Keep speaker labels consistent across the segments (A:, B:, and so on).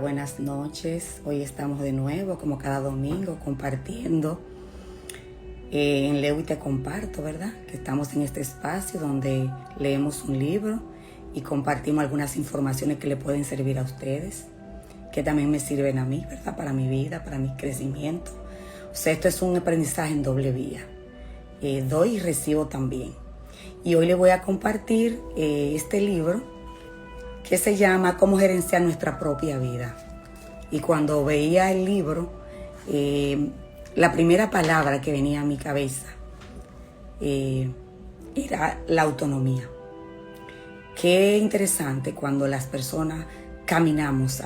A: buenas noches. Hoy estamos de nuevo, como cada domingo, compartiendo en Leo y Te Comparto, ¿verdad? Que estamos en este espacio donde leemos un libro y compartimos algunas informaciones que le pueden servir a ustedes, que también me sirven a mí, ¿verdad? Para mi vida, para mi crecimiento. O sea, esto es un aprendizaje en doble vía. Doy y recibo también. Y hoy le voy a compartir este libro que se llama Cómo gerenciar nuestra propia vida. Y cuando veía el libro, la primera palabra que venía a mi cabeza era la autonomía. Qué interesante cuando las personas caminamos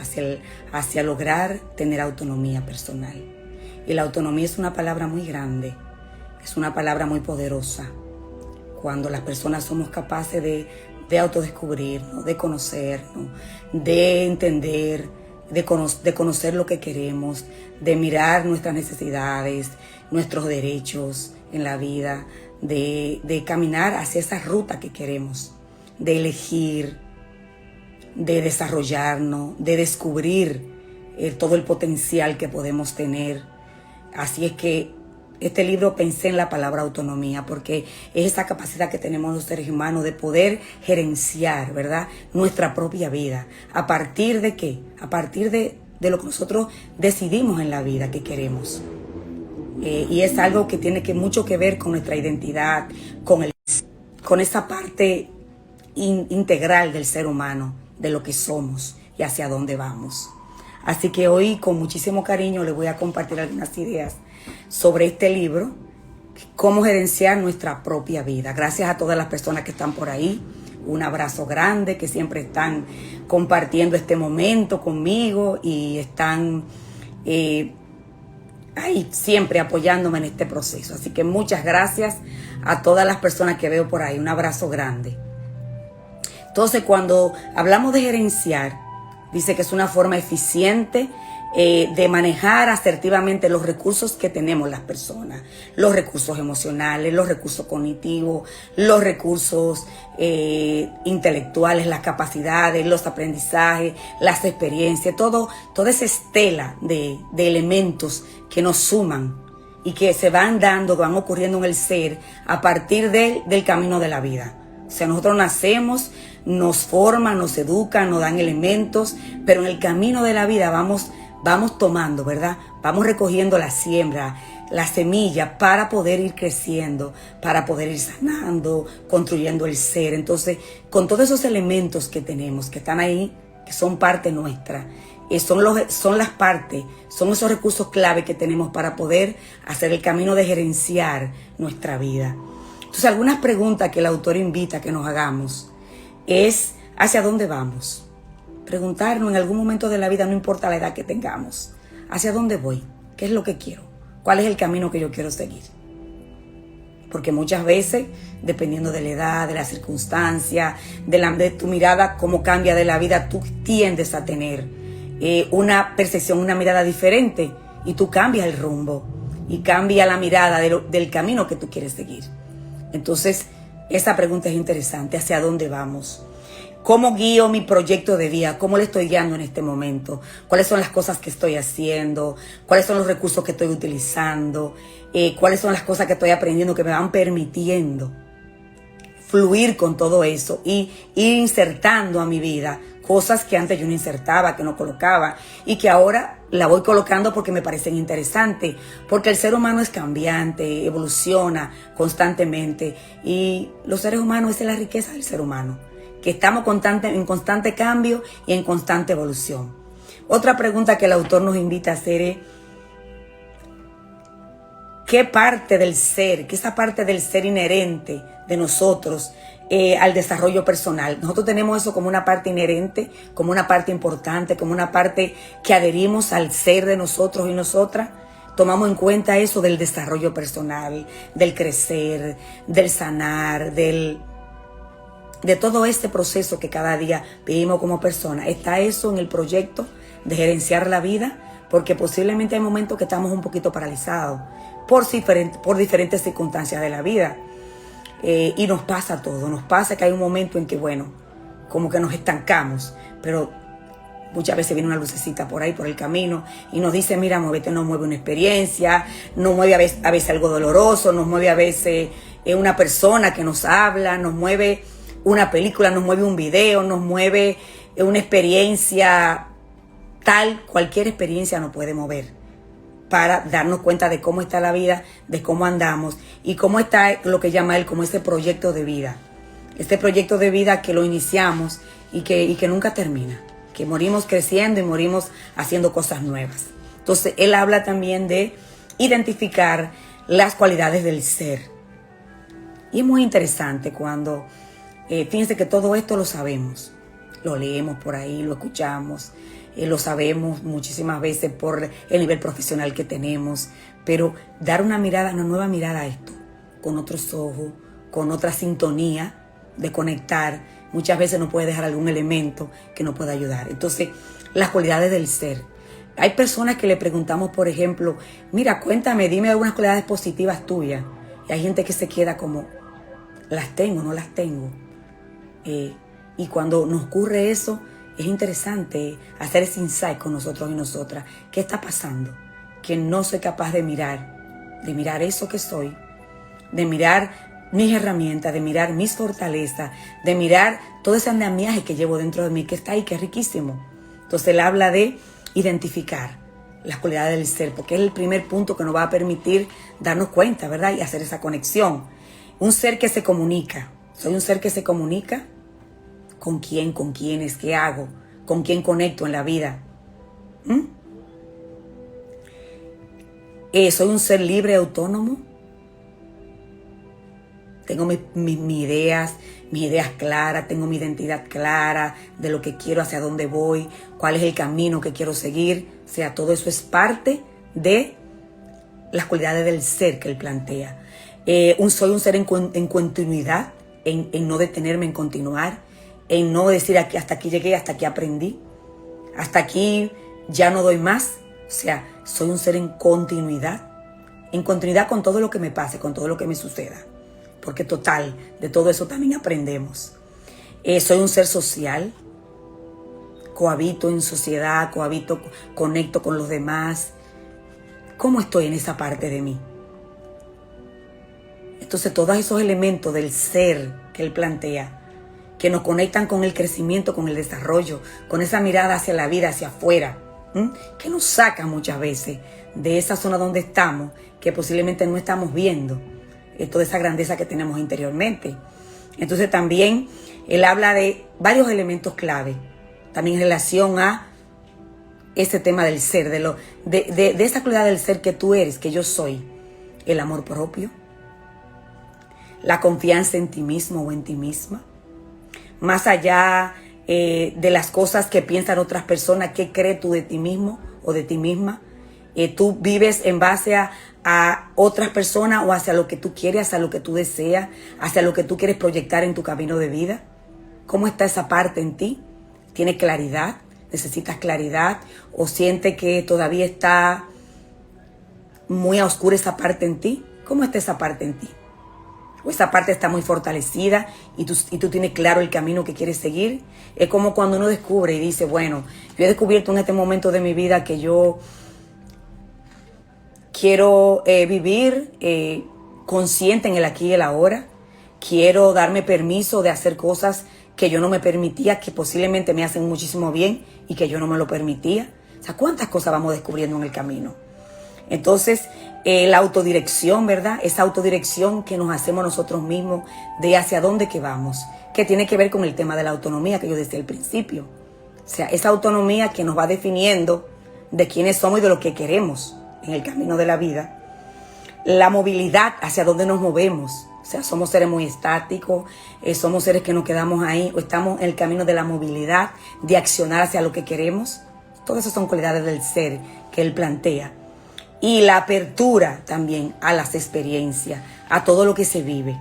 A: hacia lograr tener autonomía personal. Y la autonomía es una palabra muy grande, es una palabra muy poderosa. Cuando las personas somos capaces de autodescubrirnos, de conocernos, de entender, de conocer lo que queremos, de mirar nuestras necesidades, nuestros derechos en la vida, de caminar hacia esa ruta que queremos, de elegir, de desarrollarnos, de descubrir todo el potencial que podemos tener. Así es que este libro pensé en la palabra autonomía, porque es esa capacidad que tenemos los seres humanos de poder gerenciar, ¿verdad?, nuestra propia vida. ¿A partir de qué? A partir de lo que nosotros decidimos en la vida que queremos. Y es algo que tiene mucho que ver con nuestra identidad, con esa parte integral del ser humano, de lo que somos y hacia dónde vamos. Así que hoy, con muchísimo cariño, les voy a compartir algunas ideas sobre este libro, cómo gerenciar nuestra propia vida. Gracias a todas las personas que están por ahí. Un abrazo grande, que siempre están compartiendo este momento conmigo y están ahí siempre apoyándome en este proceso. Así que muchas gracias a todas las personas que veo por ahí. Un abrazo grande. Entonces, cuando hablamos de gerenciar, dice que es una forma eficiente de manejar asertivamente los recursos que tenemos las personas, los recursos emocionales, los recursos cognitivos, los recursos intelectuales, las capacidades, los aprendizajes, las experiencias, toda esa estela de elementos que nos suman y que se van van ocurriendo en el ser a partir del camino de la vida. O sea, nosotros nacemos, nos forman, nos educan, nos dan elementos, pero en el camino de la vida vamos tomando, ¿verdad? Vamos recogiendo la siembra, la semilla para poder ir creciendo, para poder ir sanando, construyendo el ser. Entonces, con todos esos elementos que tenemos, que están ahí, que son parte nuestra, son las partes, son esos recursos clave que tenemos para poder hacer el camino de gerenciar nuestra vida. Entonces, algunas preguntas que el autor invita a que nos hagamos es ¿hacia dónde vamos? Preguntarnos en algún momento de la vida, no importa la edad que tengamos, ¿hacia dónde voy? ¿Qué es lo que quiero? ¿Cuál es el camino que yo quiero seguir? Porque muchas veces, dependiendo de la edad, de la circunstancia, de tu mirada, cómo cambia de la vida, tú tiendes a tener una percepción, una mirada diferente, y tú cambias el rumbo y cambia la mirada del camino que tú quieres seguir. Entonces, esa pregunta es interesante, ¿hacia dónde vamos? ¿Cómo guío mi proyecto de vida? ¿Cómo le estoy guiando en este momento? ¿Cuáles son las cosas que estoy haciendo? ¿Cuáles son los recursos que estoy utilizando? ¿Cuáles son las cosas que estoy aprendiendo que me van permitiendo fluir con todo eso y ir insertando a mi vida cosas que antes yo no insertaba, que no colocaba y que ahora la voy colocando porque me parecen interesantes? Porque el ser humano es cambiante, evoluciona constantemente y los seres humanos, esa es la riqueza del ser humano, que estamos en constante cambio y en constante evolución. Otra pregunta que el autor nos invita a hacer es ¿qué parte del ser, qué esa parte del ser inherente de nosotros al desarrollo personal? Nosotros tenemos eso como una parte inherente, como una parte importante, como una parte que adherimos al ser de nosotros y nosotras. Tomamos en cuenta eso del desarrollo personal, del crecer, del sanar, de todo este proceso que cada día vivimos como personas. ¿Está eso en el proyecto de gerenciar la vida? Porque posiblemente hay momentos que estamos un poquito paralizados por diferentes circunstancias de la vida. Y nos pasa todo, nos pasa que hay un momento en que, bueno, como que nos estancamos, pero Muchas veces viene una lucecita por ahí, por el camino, y nos dice, mira, muévete, nos mueve una experiencia, nos mueve a veces algo doloroso, nos mueve a veces una persona que nos habla, nos mueve una película, nos mueve un video, nos mueve una experiencia tal, cualquier experiencia nos puede mover para darnos cuenta de cómo está la vida, de cómo andamos y cómo está lo que llama él como ese proyecto de vida. Este proyecto de vida que lo iniciamos y que nunca termina, que morimos creciendo y morimos haciendo cosas nuevas. Entonces, él habla también de identificar las cualidades del ser. Y es muy interesante cuando, fíjense que todo esto lo sabemos, lo leemos por ahí, lo escuchamos, lo sabemos muchísimas veces por el nivel profesional que tenemos, pero dar una nueva mirada a esto, con otros ojos, con otra sintonía de conectar, muchas veces nos puede dejar algún elemento que nos pueda ayudar. Entonces, las cualidades del ser. Hay personas que le preguntamos, por ejemplo, mira, cuéntame, dime algunas cualidades positivas tuyas. Y hay gente que se queda como, las tengo, no las tengo. Y cuando nos ocurre eso, es interesante hacer ese insight con nosotros y nosotras. ¿Qué está pasando? Que no soy capaz de mirar eso que soy, de mirar mis herramientas, de mirar mis fortalezas, de mirar todo ese andamiaje que llevo dentro de mí, que está ahí, que es riquísimo. Entonces él habla de identificar las cualidades del ser, porque es el primer punto que nos va a permitir darnos cuenta, ¿verdad? Y hacer esa conexión. Un ser que se comunica. Soy un ser que se comunica. ¿Con quién? ¿Con quiénes? ¿Qué hago? ¿Con quién conecto en la vida? ¿Soy un ser libre, autónomo? Tengo mis ideas claras, tengo mi identidad clara de lo que quiero, hacia dónde voy, cuál es el camino que quiero seguir. O sea, todo eso es parte de las cualidades del ser que él plantea. Soy un ser en continuidad, en no detenerme, en continuar, en no decir aquí, hasta aquí llegué, hasta aquí aprendí, hasta aquí ya no doy más. O sea, soy un ser en continuidad con todo lo que me pase, con todo lo que me suceda. Porque total, de todo eso también aprendemos. Soy un ser social, cohabito en sociedad, conecto con los demás. ¿Cómo estoy en esa parte de mí? Entonces, todos esos elementos del ser que él plantea, que nos conectan con el crecimiento, con el desarrollo, con esa mirada hacia la vida, hacia afuera, que nos saca muchas veces de esa zona donde estamos, que posiblemente no estamos viendo toda esa grandeza que tenemos interiormente. Entonces también él habla de varios elementos clave, también en relación a ese tema del ser, de esa cualidad del ser que tú eres, que yo soy. El amor propio, la confianza en ti mismo o en ti misma, más allá de las cosas que piensan otras personas, ¿qué crees tú de ti mismo o de ti misma? Tú vives en base a otras personas o hacia lo que tú quieres, hacia lo que tú deseas, hacia lo que tú quieres proyectar en tu camino de vida. ¿Cómo está esa parte en ti? ¿Tienes claridad? ¿Necesitas claridad? ¿O sientes que todavía está muy a oscura esa parte en ti? ¿Cómo está esa parte en ti? ¿O esa parte está muy fortalecida y tú tienes claro el camino que quieres seguir? Es como cuando uno descubre y dice, bueno, yo he descubierto en este momento de mi vida que yo quiero vivir consciente en el aquí y el ahora. Quiero darme permiso de hacer cosas que yo no me permitía, que posiblemente me hacen muchísimo bien y que yo no me lo permitía. O sea, ¿cuántas cosas vamos descubriendo en el camino? Entonces, la autodirección, ¿verdad? Esa autodirección que nos hacemos nosotros mismos de hacia dónde que vamos, que tiene que ver con el tema de la autonomía que yo decía al principio. O sea, esa autonomía que nos va definiendo de quiénes somos y de lo que queremos en el camino de la vida. La movilidad, hacia dónde nos movemos. O sea, somos seres muy estáticos, somos seres que nos quedamos ahí, o estamos en el camino de la movilidad, de accionar hacia lo que queremos. Todas esas son cualidades del ser que él plantea. Y la apertura también a las experiencias, a todo lo que se vive.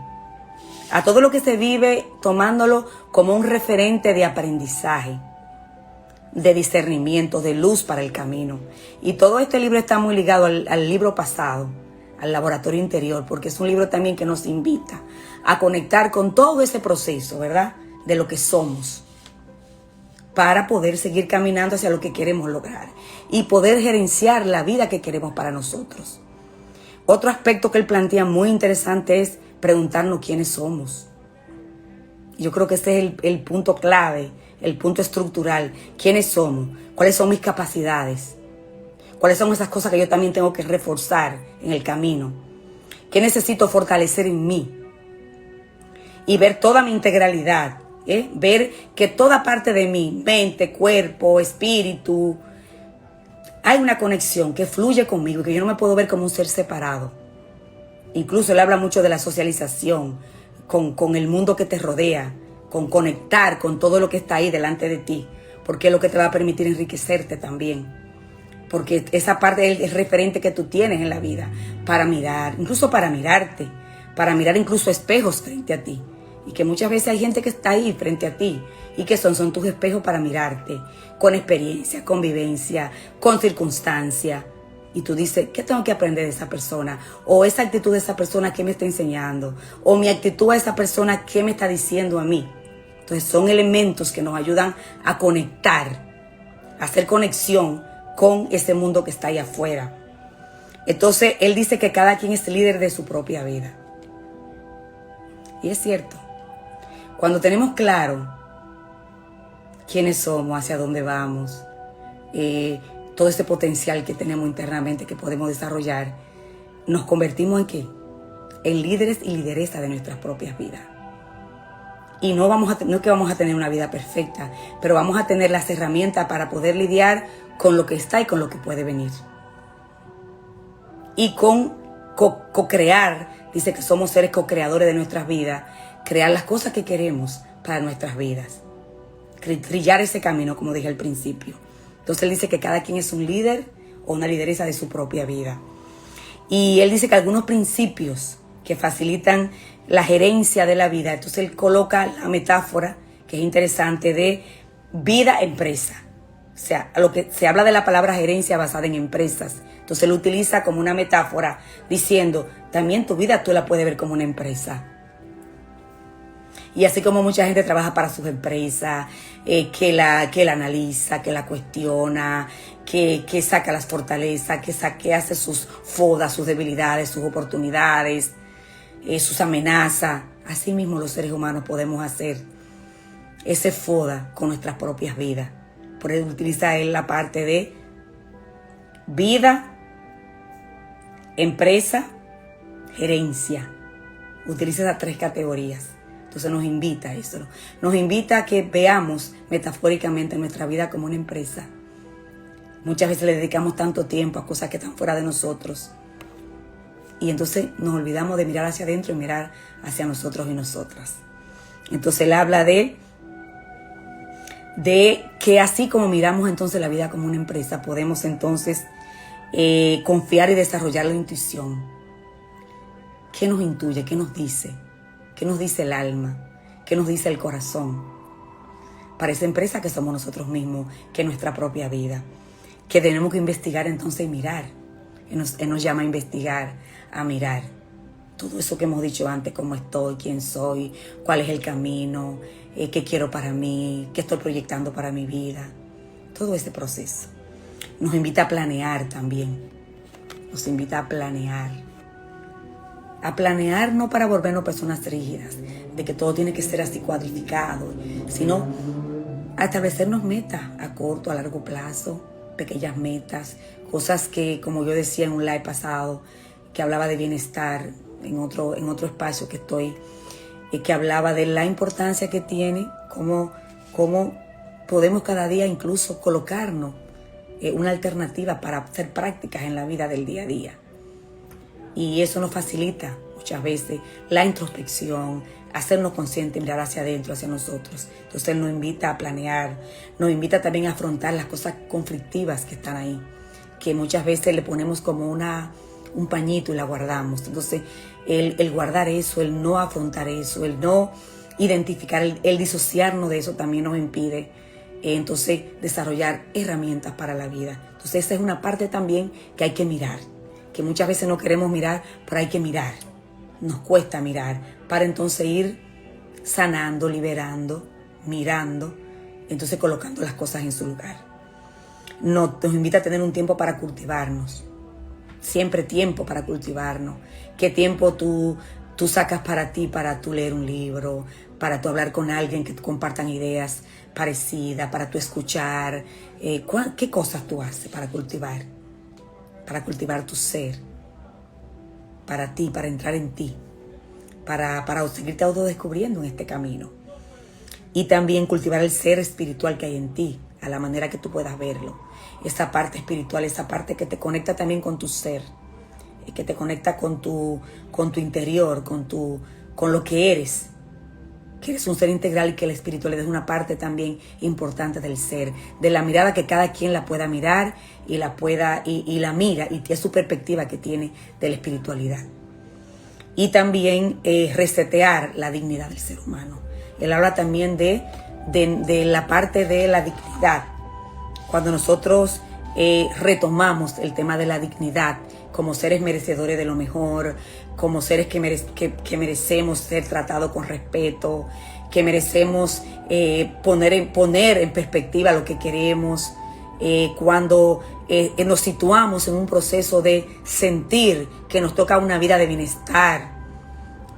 A: A todo lo que se vive, tomándolo como un referente de aprendizaje, de discernimiento, de luz para el camino. Y todo este libro está muy ligado al libro pasado, al laboratorio interior, porque es un libro también que nos invita a conectar con todo ese proceso, ¿verdad? De lo que somos. para poder seguir caminando hacia lo que queremos lograr y poder gerenciar la vida que queremos para nosotros. Otro aspecto que él plantea muy interesante es preguntarnos quiénes somos. Yo creo que ese es el punto clave, el punto estructural. ¿Quiénes somos? ¿Cuáles son mis capacidades? ¿Cuáles son esas cosas que yo también tengo que reforzar en el camino? ¿Qué necesito fortalecer en mí? Y ver toda mi integralidad, ver que toda parte de mí, mente, cuerpo, espíritu, hay una conexión que fluye conmigo, que yo no me puedo ver como un ser separado. Incluso él habla mucho de la socialización, con el mundo que te rodea, con conectar con todo lo que está ahí delante de ti, porque es lo que te va a permitir enriquecerte también. Porque esa parte es referente que tú tienes en la vida para mirar, incluso para mirarte, para mirar incluso espejos frente a ti. Y que muchas veces hay gente que está ahí frente a ti y que son tus espejos para mirarte, con experiencia, con vivencia, con circunstancia. Y tú dices, ¿qué tengo que aprender de esa persona? O esa actitud de esa persona, ¿qué me está enseñando? O mi actitud a esa persona, ¿qué me está diciendo a mí? Entonces son elementos que nos ayudan a conectar, a hacer conexión con ese mundo que está ahí afuera. Entonces él dice que cada quien es líder de su propia vida. Y es cierto. Cuando tenemos claro quiénes somos, hacia dónde vamos, todo ese potencial que tenemos internamente que podemos desarrollar, nos convertimos en ¿qué? En líderes y lideresas de nuestras propias vidas. Y no es que vamos a tener una vida perfecta, pero vamos a tener las herramientas para poder lidiar con lo que está y con lo que puede venir. Y con co-crear, dice que somos seres co-creadores de nuestras vidas, crear las cosas que queremos para nuestras vidas. Trillar ese camino, como dije al principio. Entonces él dice que cada quien es un líder o una lideresa de su propia vida. Y él dice que algunos principios que facilitan la gerencia de la vida, entonces él coloca la metáfora, que es interesante, de vida-empresa. O sea, a lo que se habla de la palabra gerencia basada en empresas. Entonces él utiliza como una metáfora diciendo, también tu vida tú la puedes ver como una empresa. Y así como mucha gente trabaja para sus empresas, que la analiza, que la cuestiona, que saca las fortalezas, que hace sus fodas, sus debilidades, sus oportunidades, sus amenazas. Así mismo los seres humanos podemos hacer ese foda con nuestras propias vidas. Por eso utiliza él la parte de vida, empresa, gerencia. Utiliza esas tres categorías. Entonces nos invita a eso. Nos invita a que veamos metafóricamente nuestra vida como una empresa. Muchas veces le dedicamos tanto tiempo a cosas que están fuera de nosotros. Y entonces nos olvidamos de mirar hacia adentro y mirar hacia nosotros y nosotras. Entonces él habla de que así como miramos entonces la vida como una empresa, podemos entonces confiar y desarrollar la intuición. ¿Qué nos intuye? ¿Qué nos dice? ¿Qué nos dice el alma? ¿Qué nos dice el corazón? Para esa empresa que somos nosotros mismos, que es nuestra propia vida. Que tenemos que investigar entonces y mirar. Él nos llama a investigar, a mirar. Todo eso que hemos dicho antes, cómo estoy, quién soy, cuál es el camino, qué quiero para mí, qué estoy proyectando para mi vida. Todo ese proceso. Nos invita a planear también. Nos invita a planear. A planear no para volvernos personas rígidas, de que todo tiene que ser así cuadrificado, sino a establecernos metas a corto, a largo plazo, pequeñas metas, cosas que, como yo decía en un live pasado, que hablaba de bienestar, en otro espacio que estoy, que hablaba de la importancia que tiene, cómo podemos cada día incluso colocarnos una alternativa para hacer prácticas en la vida del día a día. Y eso nos facilita muchas veces la introspección, hacernos conscientes, mirar hacia adentro, hacia nosotros. Entonces él nos invita a planear, nos invita también a afrontar las cosas conflictivas que están ahí, que muchas veces le ponemos como un pañito y la guardamos. Entonces el guardar eso, el no afrontar eso, el no identificar, el disociarnos de eso también nos impide entonces desarrollar herramientas para la vida. Entonces esa es una parte también que hay que mirar, que muchas veces no queremos mirar, pero hay que mirar. Nos cuesta mirar para entonces ir sanando, liberando, mirando entonces colocando las cosas en su lugar. Nos invita a tener un tiempo para cultivarnos. Siempre tiempo para cultivarnos. ¿Qué tiempo tú sacas para ti, para tú leer un libro, para tú hablar con alguien que compartan ideas parecidas, para tú escuchar? ¿Qué cosas tú haces para cultivar? Para cultivar tu ser, para ti, para entrar en ti, para seguirte autodescubriendo en este camino. Y también cultivar el ser espiritual que hay en ti, a la manera que tú puedas verlo. Esa parte espiritual, esa parte que te conecta también con tu ser, que te conecta con tu interior, con lo que eres un ser integral y que la espiritualidad es una parte también importante del ser, de la mirada que cada quien la pueda mirar y la mira y es su perspectiva que tiene de la espiritualidad. Y también resetear la dignidad del ser humano. Él habla también de la parte de la dignidad. Cuando nosotros retomamos el tema de la dignidad como seres merecedores de lo mejor, como seres que merecemos ser tratados con respeto, que merecemos poner en perspectiva lo que queremos, cuando nos situamos en un proceso de sentir que nos toca una vida de bienestar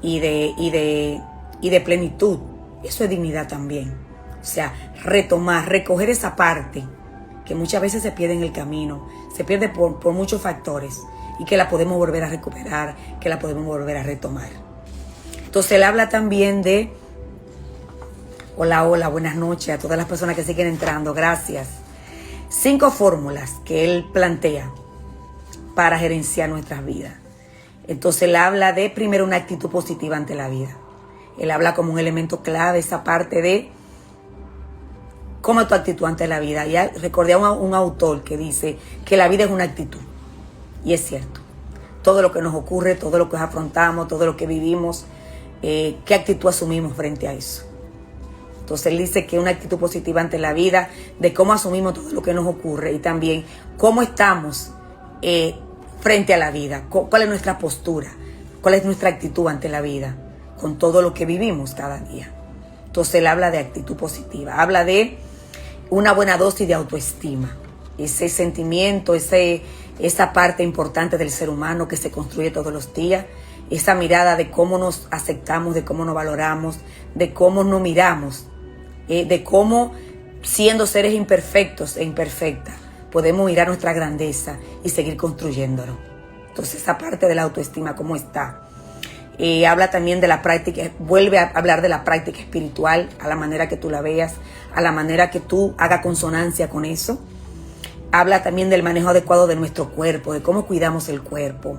A: y de plenitud. Eso es dignidad también. O sea, retomar, recoger esa parte que muchas veces se pierde en el camino, se pierde por muchos factores y que la podemos volver a recuperar, que la podemos volver a retomar. Entonces él habla también de, hola, buenas noches a todas las personas que siguen entrando, gracias. 5 fórmulas que él plantea para gerenciar nuestras vidas. Entonces él habla de, primero, una actitud positiva ante la vida. Él habla como un elemento clave esa parte de cómo es tu actitud ante la vida. Ya recordé a un autor que dice que la vida es una actitud. Y es cierto. Todo lo que nos ocurre, todo lo que afrontamos, todo lo que vivimos, ¿qué actitud asumimos frente a eso? Entonces él dice que una actitud positiva ante la vida, de cómo asumimos todo lo que nos ocurre y también cómo estamos frente a la vida, cuál es nuestra postura, cuál es nuestra actitud ante la vida, con todo lo que vivimos cada día. Entonces él habla de actitud positiva, habla de una buena dosis de autoestima, ese sentimiento, esa parte importante del ser humano que se construye todos los días, esa mirada de cómo nos aceptamos, de cómo nos valoramos, de cómo nos miramos, de cómo, siendo seres imperfectos e imperfectas, podemos mirar nuestra grandeza y seguir construyéndolo. Entonces esa parte de la autoestima, ¿cómo está? Habla también de la práctica, vuelve a hablar de la práctica espiritual, a la manera que tú la veas, a la manera que tú hagas consonancia con eso. Habla también del manejo adecuado de nuestro cuerpo, de cómo cuidamos el cuerpo,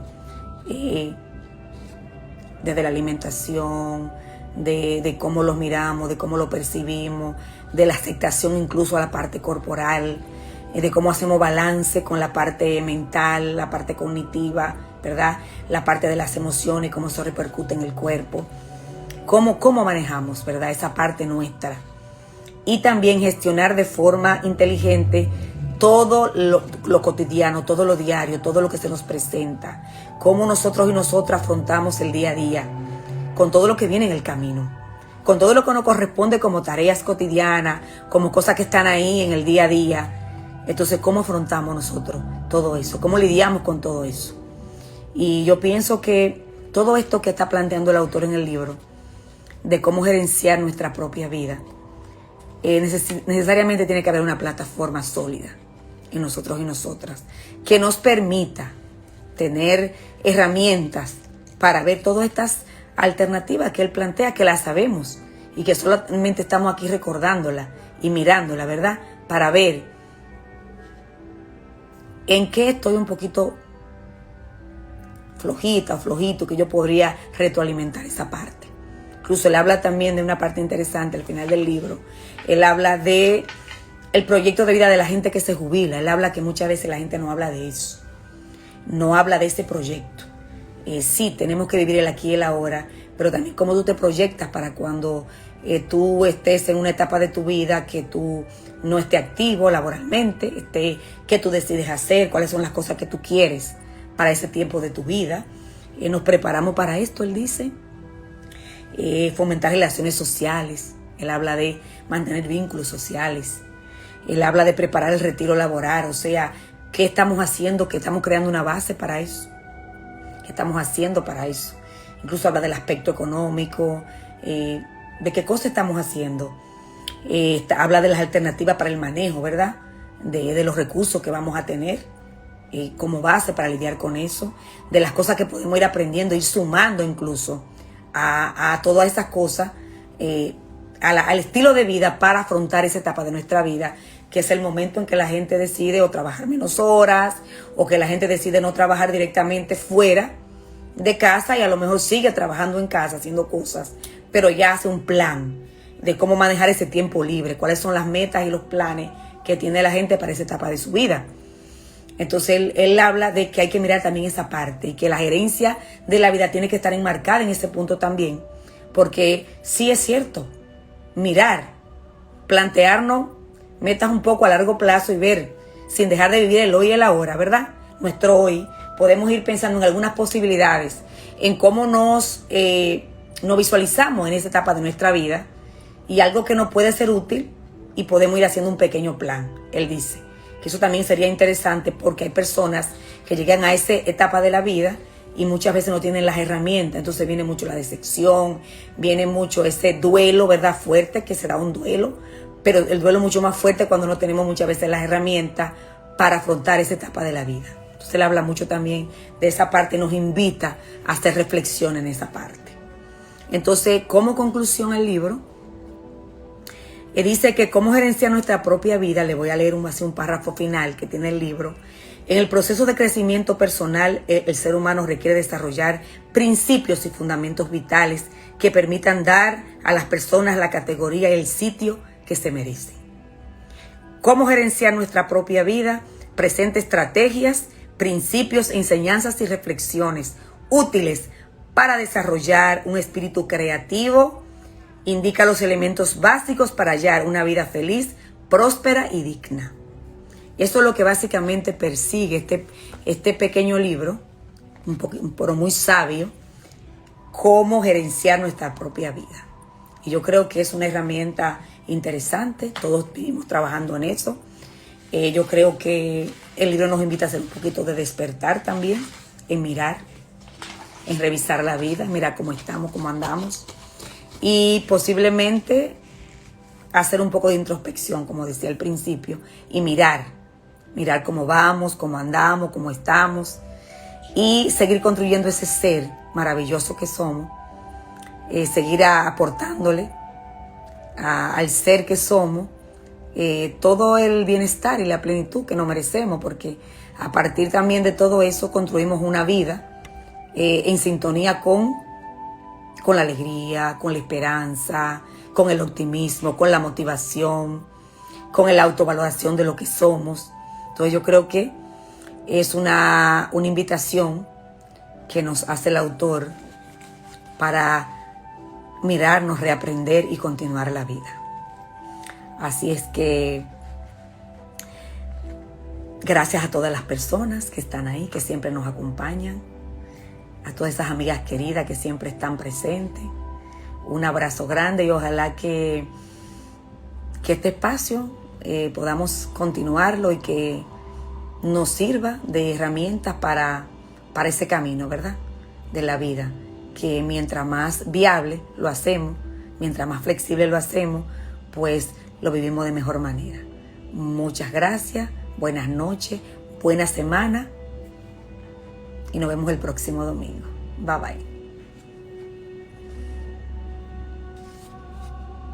A: desde la alimentación, de cómo lo miramos, de cómo lo percibimos, de la aceptación incluso a la parte corporal, de cómo hacemos balance con la parte mental, la parte cognitiva, ¿verdad? La parte de las emociones, cómo eso repercute en el cuerpo, cómo manejamos, ¿verdad? Esa parte nuestra. Y también gestionar de forma inteligente todo lo cotidiano, todo lo diario, todo lo que se nos presenta, cómo nosotros y nosotras afrontamos el día a día, con todo lo que viene en el camino, con todo lo que nos corresponde como tareas cotidianas, como cosas que están ahí en el día a día. Entonces, ¿cómo afrontamos nosotros todo eso? ¿Cómo lidiamos con todo eso? Y yo pienso que todo esto que está planteando el autor en el libro, de cómo gerenciar nuestra propia vida, necesariamente tiene que haber una plataforma sólida en nosotros y nosotras, que nos permita tener herramientas para ver todas estas alternativas que él plantea, que las sabemos y que solamente estamos aquí recordándola y mirándola, ¿verdad? Para ver en qué estoy un poquito flojita o flojito, que yo podría retroalimentar esa parte. Incluso él habla también de una parte interesante al final del libro. Él habla de el proyecto de vida de la gente que se jubila. Él habla que muchas veces la gente no habla de eso. No habla de ese proyecto. Sí, tenemos que vivir el aquí y el ahora, pero también cómo tú te proyectas para cuando tú estés en una etapa de tu vida que tú no estés activo laboralmente, qué tú decides hacer, cuáles son las cosas que tú quieres para ese tiempo de tu vida. Nos preparamos para esto, él dice. Fomentar relaciones sociales. Él habla de mantener vínculos sociales. Él habla de preparar el retiro laboral, o sea, ¿qué estamos haciendo? Que estamos creando una base para eso. ¿Qué estamos haciendo para eso? Incluso habla del aspecto económico, de qué cosas estamos haciendo. Habla de las alternativas para el manejo, ¿verdad? De los recursos que vamos a tener como base para lidiar con eso, de las cosas que podemos ir aprendiendo, ir sumando incluso a todas esas cosas, al estilo de vida para afrontar esa etapa de nuestra vida, que es el momento en que la gente decide o trabajar menos horas, o que la gente decide no trabajar directamente fuera de casa y a lo mejor sigue trabajando en casa, haciendo cosas, pero ya hace un plan de cómo manejar ese tiempo libre, cuáles son las metas y los planes que tiene la gente para esa etapa de su vida. Entonces él habla de que hay que mirar también esa parte y que la gerencia de la vida tiene que estar enmarcada en ese punto también, porque sí es cierto, mirar, plantearnos metas un poco a largo plazo y ver, sin dejar de vivir el hoy y el ahora, ¿verdad? Nuestro hoy, podemos ir pensando en algunas posibilidades, en cómo nos visualizamos en esa etapa de nuestra vida y algo que nos puede ser útil y podemos ir haciendo un pequeño plan, él dice. Que eso también sería interesante porque hay personas que llegan a esa etapa de la vida y muchas veces no tienen las herramientas. Entonces viene mucho la decepción, viene mucho ese duelo, ¿verdad? Fuerte, que será un duelo, pero el duelo es mucho más fuerte cuando no tenemos muchas veces las herramientas para afrontar esa etapa de la vida. Entonces él habla mucho también de esa parte, nos invita a hacer reflexión en esa parte. Entonces, como conclusión el libro, dice que cómo gerenciar nuestra propia vida. Le voy a leer un párrafo final que tiene el libro. En el proceso de crecimiento personal, el ser humano requiere desarrollar principios y fundamentos vitales que permitan dar a las personas la categoría y el sitio que se merecen. Cómo gerenciar nuestra propia vida presenta estrategias, principios, enseñanzas y reflexiones útiles para desarrollar un espíritu creativo. Indica los elementos básicos para hallar una vida feliz, próspera y digna. Eso es lo que básicamente persigue este pequeño libro, pero muy sabio, cómo gerenciar nuestra propia vida. Y yo creo que es una herramienta interesante, todos vivimos trabajando en eso. Yo creo que el libro nos invita a hacer un poquito de despertar también, en mirar, en revisar la vida, mirar cómo estamos, cómo andamos. Y posiblemente hacer un poco de introspección, como decía al principio, y mirar cómo vamos, cómo andamos, cómo estamos, y seguir construyendo ese ser maravilloso que somos, seguir aportándole al ser que somos todo el bienestar y la plenitud que nos merecemos, porque a partir también de todo eso construimos una vida en sintonía con la alegría, con la esperanza, con el optimismo, con la motivación, con la autovaloración de lo que somos. Entonces yo creo que es una invitación que nos hace el autor para mirarnos, reaprender y continuar la vida. Así es que gracias a todas las personas que están ahí, que siempre nos acompañan, a todas esas amigas queridas que siempre están presentes. Un abrazo grande y ojalá que este espacio podamos continuarlo y que nos sirva de herramientas para ese camino, ¿verdad? De la vida, que mientras más viable lo hacemos, mientras más flexible lo hacemos, pues lo vivimos de mejor manera. Muchas gracias, buenas noches, buena semana y nos vemos el próximo domingo. Bye bye.